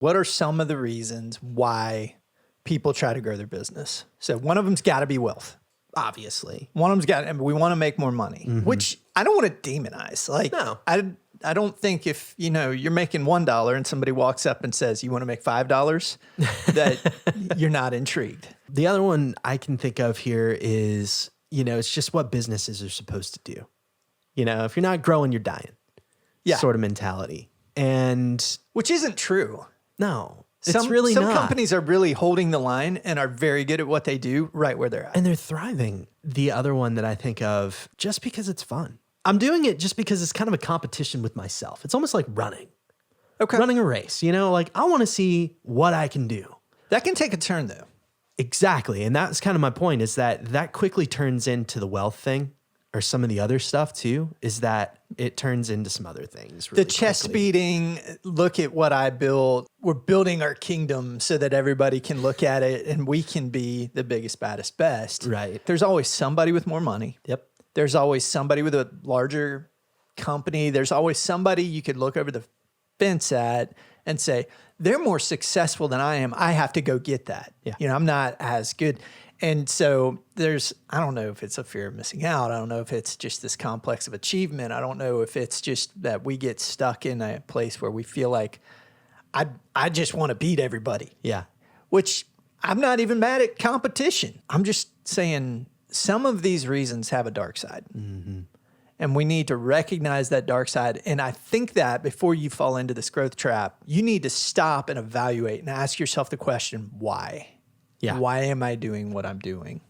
What are some of the reasons why people try to grow their business? So one of them's got to be wealth, obviously. One of them's got, and we want to make more money, which I don't want to demonize. Like, No. I don't think if, you're making $1 and somebody walks up and says, you want to make $5, that you're not intrigued. The other one I can think of here is, it's just what businesses are supposed to do. If you're not growing, you're dying. Yeah. Sort of mentality. And Which isn't true. no, it's really some not. companies are really holding the line and are very good at what they do right where they're at. And they're thriving. The other one that I think of, just because it's fun. I'm doing it just because it's kind of a competition with myself. It's almost like running. Okay. Running a race, like I want to see what I can do. That can take a turn though. Exactly. And that's kind of my point, is that quickly turns into the wealth thing, or some of the other stuff too, is that it turns into some other things. Really The chest quickly. beating, look at what I built. We're building our kingdom so that everybody can look at it and we can be the biggest, baddest, best. Right. There's always somebody with more money. Yep. There's always somebody with a larger company. There's always somebody you could look over the fence at and say, they're more successful than I am. I have to go get that. Yeah. I'm not as good. And so I don't know if it's a fear of missing out. I don't know if it's just this complex of achievement. I don't know if it's just that we get stuck in a place where we feel like I just want to beat everybody. Yeah. Which I'm not even mad at competition. I'm just saying some of these reasons have a dark side. Mm-hmm. And we need to recognize that dark side. And I think that before you fall into this growth trap, you need to stop and evaluate and ask yourself the question, why? Yeah. Why am I doing what I'm doing?